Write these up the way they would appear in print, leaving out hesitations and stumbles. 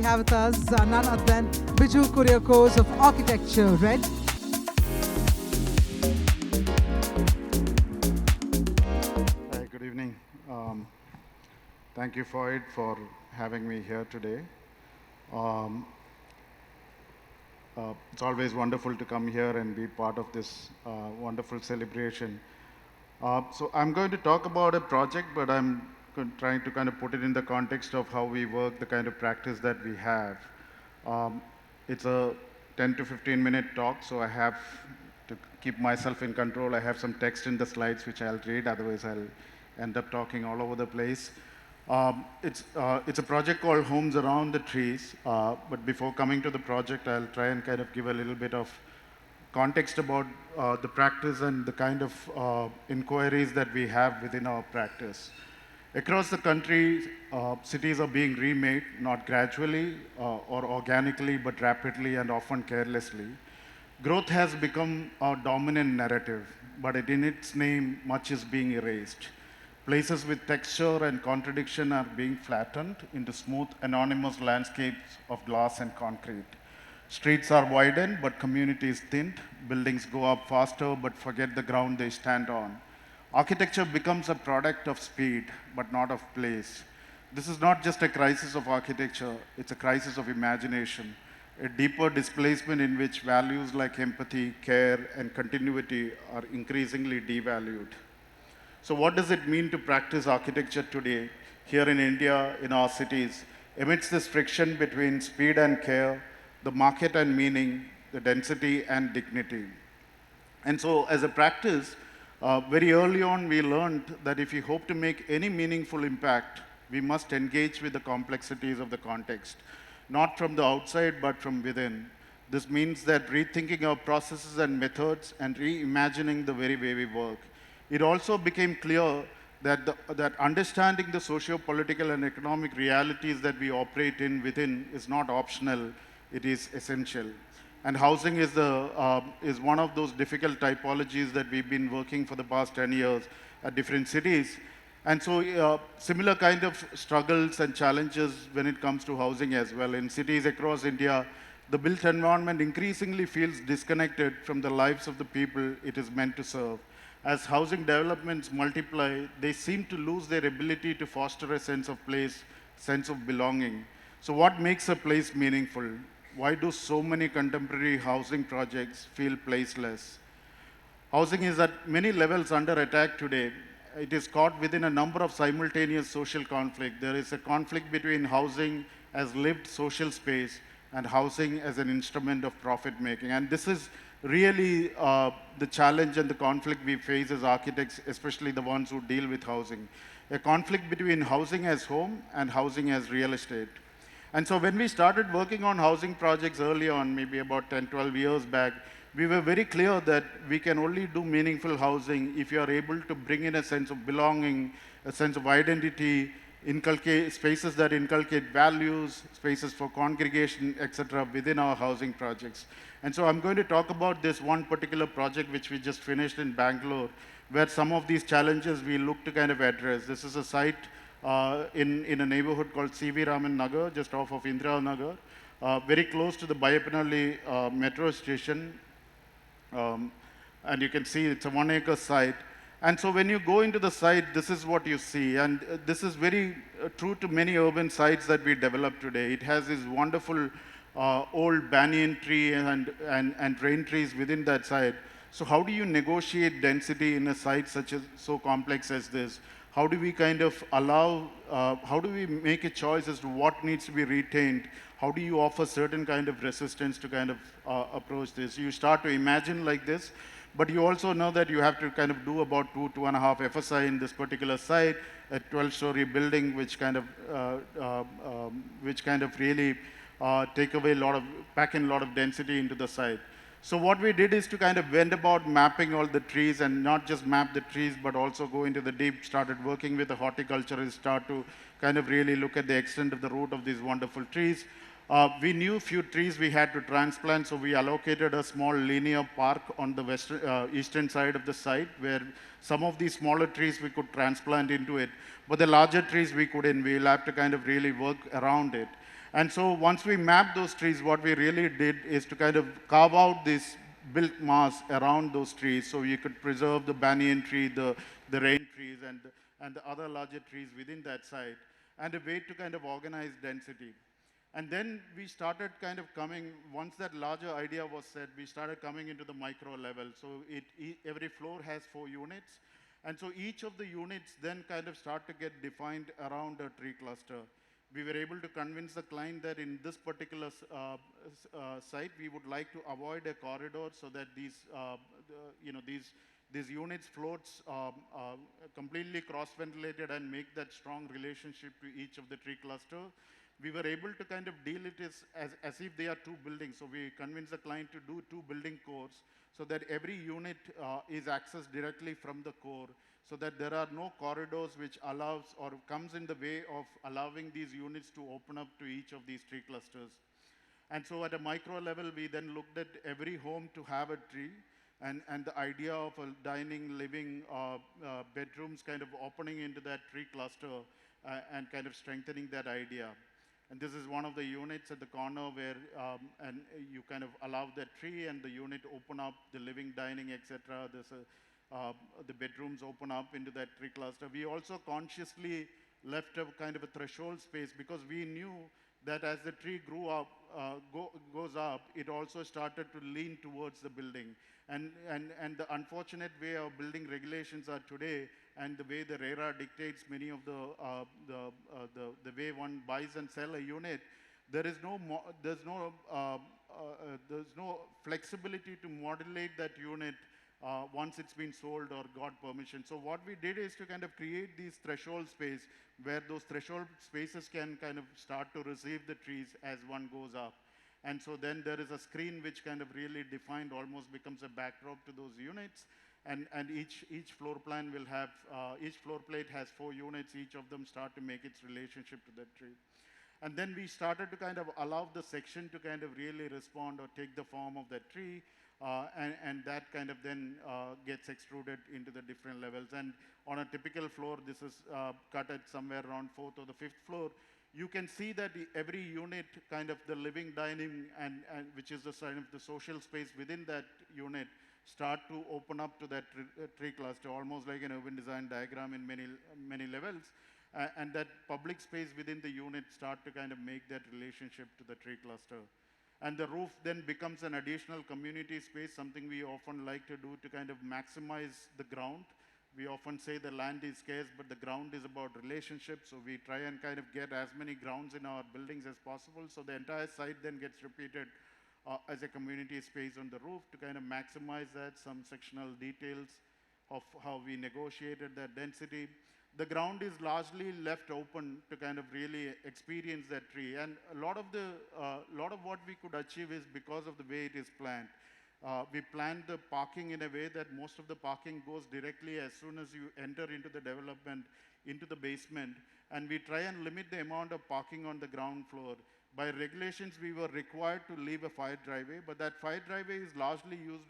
have with us none other than Biju Kuriakose of Architecture, right? Hi, good evening. Thank you, FOAID, for having me here today. Um, it's always wonderful to come here and be part of this wonderful celebration. So I'm going to talk about a project, but I'm trying to kind of put it in the context of how we work, the kind of practice that we have. Um, it's a 10 to 15 minute talk, so I have to keep myself in control. I have some text in the slides which I'll read, otherwise I'll end up talking all over the place. It's a project called Homes Around the Trees, but before coming to the project, I'll try and kind of give a little bit of context about the practice and the kind of inquiries that we have within our practice. Across the country, cities are being remade, not gradually or organically, but rapidly and often carelessly. Growth has become our dominant narrative, but in its name, much is being erased. Places with texture and contradiction are being flattened into smooth, anonymous landscapes of glass and concrete. Streets are widened, but communities thinned. Buildings go up faster, but forget the ground they stand on. Architecture becomes a product of speed, but not of place. This is not just a crisis of architecture, it's a crisis of imagination, a deeper displacement in which values like empathy, care, and continuity are increasingly devalued. So what does it mean to practice architecture today, here in India, in our cities, amidst this friction between speed and care, the market and meaning, the density and dignity? And so as a practice, very early on we learned that if we hope to make any meaningful impact, we must engage with the complexities of the context, not from the outside, but from within. This means that rethinking our processes and methods and reimagining the very way we work. It also became clear that understanding the socio-political and economic realities that we operate in within is not optional, it is essential. And housing is one of those difficult typologies that we've been working for the past 10 years at different cities. And so similar kind of struggles and challenges when it comes to housing as well. In cities across India, the built environment increasingly feels disconnected from the lives of the people it is meant to serve. As housing developments multiply, they seem to lose their ability to foster a sense of place, sense of belonging. So what makes a place meaningful? Why do so many contemporary housing projects feel placeless? Housing is at many levels under attack today. It is caught within a number of simultaneous social conflict. There is a conflict between housing as lived social space and housing as an instrument of profit making. And this is really the challenge and the conflict we face as architects, especially the ones who deal with housing. A conflict between housing as home and housing as real estate. And so when we started working on housing projects early on, maybe about 10, 12 years back, we were very clear that we can only do meaningful housing if you are able to bring in a sense of belonging, a sense of identity, inculcate spaces that inculcate values, spaces for congregation, etc., within our housing projects. And so I'm going to talk about this one particular project which we just finished in Bangalore, where some of these challenges we look to kind of address. This is a site in a neighborhood called C.V. Raman Nagar, just off of Indira Nagar, very close to the Biophilic metro station. And you can see it's a 1 acre site. And so when you go into the site, this is what you see. And this is very true to many urban sites that we develop today. It has this wonderful old banyan tree and rain trees within that site. So how do you negotiate density in a site so complex as this? How do we kind of allow, how do we make a choice as to what needs to be retained? How do you offer certain kind of resistance to kind of approach this? You start to imagine like this, but you also know that you have to kind of do about 2.5 FSI in this particular site, a 12-story building, which kind of really pack in a lot of density into the site. So what we did is to kind of went about mapping all the trees, and not just map the trees, but also go into the deep, started working with the horticulturists, start to kind of really look at the extent of the root of these wonderful trees. We knew few trees we had to transplant, so we allocated a small linear park on the eastern side of the site, where some of these smaller trees we could transplant into it, but the larger trees we couldn't. We'll have to kind of really work around it. And so once we mapped those trees, what we really did is to kind of carve out this built mass around those trees so you could preserve the banyan tree, the rain trees, and the other larger trees within that site, and a way to kind of organize density. And then we started kind of coming, once that larger idea was set, we started coming into the micro level. So every floor has 4 units. And so each of the units then kind of start to get defined around a tree cluster. We were able to convince the client that in this particular site, we would like to avoid a corridor so that these units floats completely cross-ventilated and make that strong relationship to each of the tree cluster. We were able to kind of deal it as if they are 2 buildings. So we convinced the client to do 2 building cores so that every unit is accessed directly from the core, so that there are no corridors which allows or comes in the way of allowing these units to open up to each of these tree clusters. And so at a micro level, we then looked at every home to have a tree, and the idea of a dining, living, bedrooms kind of opening into that tree cluster and kind of strengthening that idea. And this is one of the units at the corner where and you kind of allow that tree and the unit open up, the living, dining, etc. The bedrooms open up into that tree cluster. We also consciously left a kind of a threshold space because we knew that as the tree goes up, it also started to lean towards the building. And the unfortunate way our building regulations are today, and the way the RERA dictates many of the way one buys and sell a unit, there's no flexibility to modulate that unit once it's been sold or got permission. So what we did is to kind of create these threshold space where those threshold spaces can kind of start to receive the trees as one goes up. And so then there is a screen which kind of really defined, almost becomes a backdrop to those units. And each floor plan will have, each floor plate has 4 units, each of them start to make its relationship to that tree. And then we started to kind of allow the section to kind of really respond or take the form of that tree. And that kind of then gets extruded into the different levels. And on a typical floor, this is cut at somewhere around 4th or the 5th floor. You can see that every unit, kind of the living, dining, and which is the kind of the social space within that unit, start to open up to that tree cluster, almost like an urban design diagram in many levels. And that public space within the unit start to kind of make that relationship to the tree cluster. And the roof then becomes an additional community space, something we often like to do to kind of maximize the ground. We often say the land is scarce, but the ground is about relationships. So we try and kind of get as many grounds in our buildings as possible. So the entire site then gets repeated as a community space on the roof to kind of maximize that, some sectional details of how we negotiated that density. The ground is largely left open to kind of really experience that tree. And a lot of what we could achieve is because of the way it is planned. We planned the parking in a way that most of the parking goes directly as soon as you enter into the development, into the basement. And we try and limit the amount of parking on the ground floor. By regulations, we were required to leave a fire driveway, but that fire driveway is largely used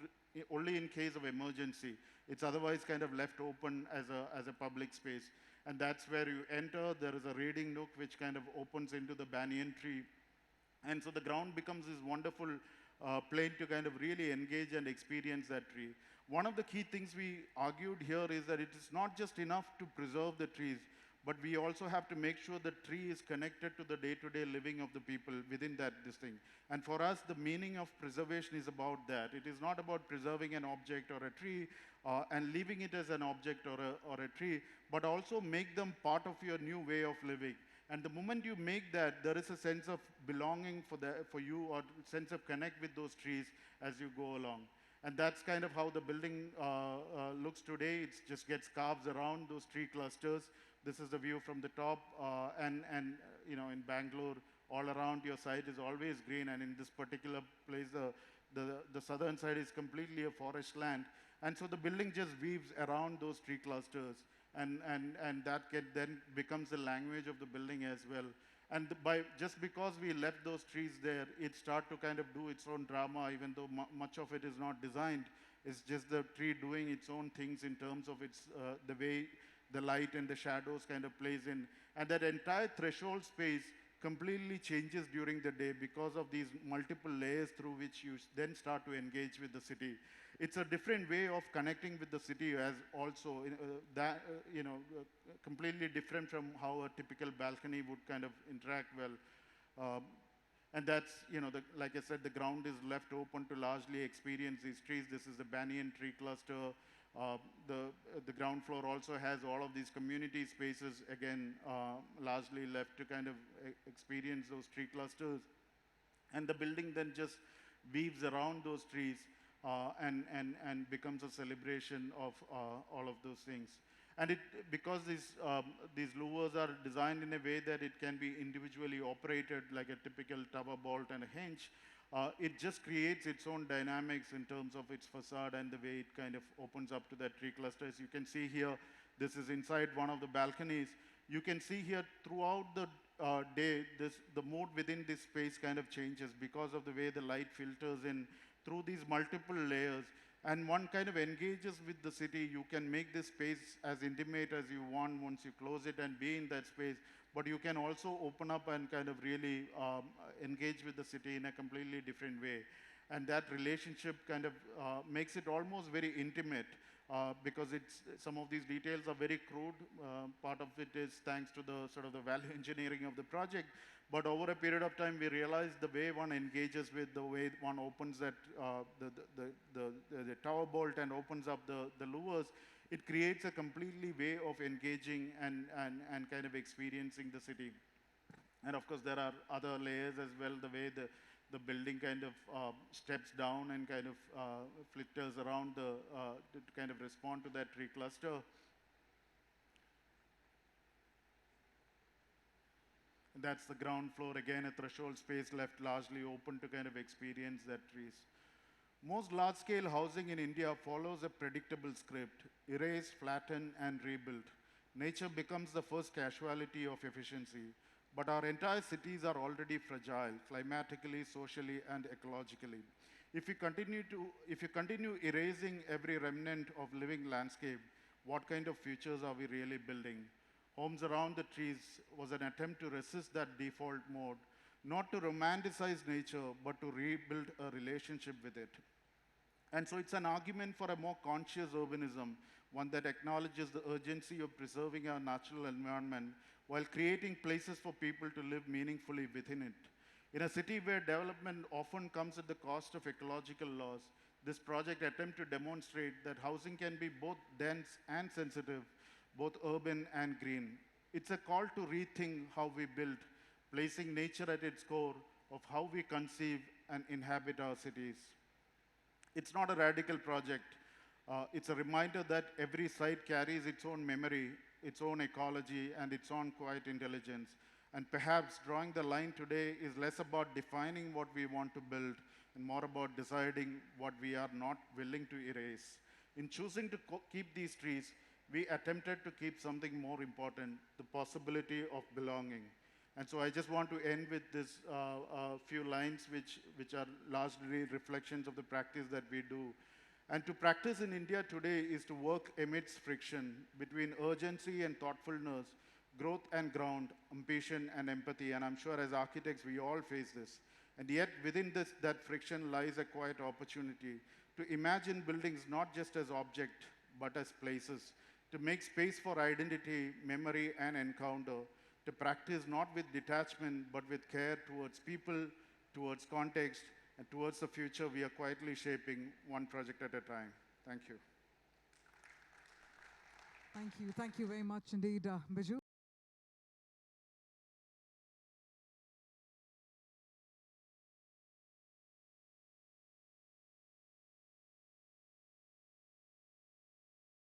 only in case of emergency. It's otherwise kind of left open as a public space. And that's where you enter. There is a reading nook which kind of opens into the banyan tree. And so the ground becomes this wonderful plane to kind of really engage and experience that tree. One of the key things we argued here is that it is not just enough to preserve the trees, but we also have to make sure the tree is connected to the day-to-day living of the people within this thing. And for us, the meaning of preservation is about that. It is not about preserving an object or a tree and leaving it as an object or a tree, but also make them part of your new way of living. And the moment you make that, there is a sense of belonging for you, or sense of connect with those trees as you go along. And that's kind of how the building looks today. It just gets carved around those tree clusters. This is the view from the top, and you know, in Bangalore, all around your site is always green, and in this particular place, the southern side is completely a forest land. And so the building just weaves around those tree clusters, and that then becomes the language of the building as well. And just because we left those trees there, it started to kind of do its own drama, even though much of it is not designed. It's just the tree doing its own things in terms of the way the light and the shadows kind of plays in. And that entire threshold space completely changes during the day because of these multiple layers through which you then start to engage with the city. It's a different way of connecting with the city as also completely different from how a typical balcony would kind of interact well. Um, and that's, like I said, the ground is left open to largely experience these trees. This is the banyan tree cluster. The ground floor also has all of these community spaces, again, largely left to kind of experience those tree clusters. And the building then just weaves around those trees and becomes a celebration of all of those things. And because these louvers are designed in a way that it can be individually operated like a typical tower bolt and a hinge, it just creates its own dynamics in terms of its facade and the way it kind of opens up to that tree cluster. As you can see here, this is inside one of the balconies. You can see here throughout the day, the mood within this space kind of changes because of the way the light filters in through these multiple layers. And one kind of engages with the city. You can make this space as intimate as you want once you close it and be in that space. But you can also open up and kind of really engage with the city in a completely different way. And that relationship kind of makes it almost very intimate because some of these details are very crude. Part of it is thanks to the sort of the value engineering of the project. But over a period of time, we realized the way one engages with, the way one opens that the tower bolt and opens up the louvers, it creates a completely way of engaging and kind of experiencing the city. And of course, there are other layers as well, the way the building kind of steps down and kind of flitters around to kind of respond to that tree cluster. And that's the ground floor, again, a threshold space left largely open to kind of experience that trees. Most large-scale housing in India follows a predictable script: erase, flatten, and rebuild. Nature becomes the first casualty of efficiency. But our entire cities are already fragile, climatically, socially, and ecologically. If you continue erasing every remnant of living landscape, what kind of futures are we really building? Homes Around the Trees was an attempt to resist that default mode, not to romanticize nature, but to rebuild a relationship with it. And so it's an argument for a more conscious urbanism, one that acknowledges the urgency of preserving our natural environment while creating places for people to live meaningfully within it. In a city where development often comes at the cost of ecological loss, this project attempts to demonstrate that housing can be both dense and sensitive, both urban and green. It's a call to rethink how we build, placing nature at its core of how we conceive and inhabit our cities. It's not a radical project. It's a reminder that every site carries its own memory, its own ecology, and its own quiet intelligence. And perhaps drawing the line today is less about defining what we want to build and more about deciding what we are not willing to erase. In choosing to keep these trees, we attempted to keep something more important: the possibility of belonging. And so I just want to end with this few lines which are largely reflections of the practice that we do. And to practice in India today is to work amidst friction between urgency and thoughtfulness, growth and ground, ambition and empathy. And I'm sure as architects, we all face this. And yet within that friction lies a quiet opportunity to imagine buildings not just as objects, but as places, to make space for identity, memory, and encounter, to practice not with detachment, but with care towards people, towards context, and towards the future we are quietly shaping, one project at a time. Thank you. Thank you very much indeed, Biju.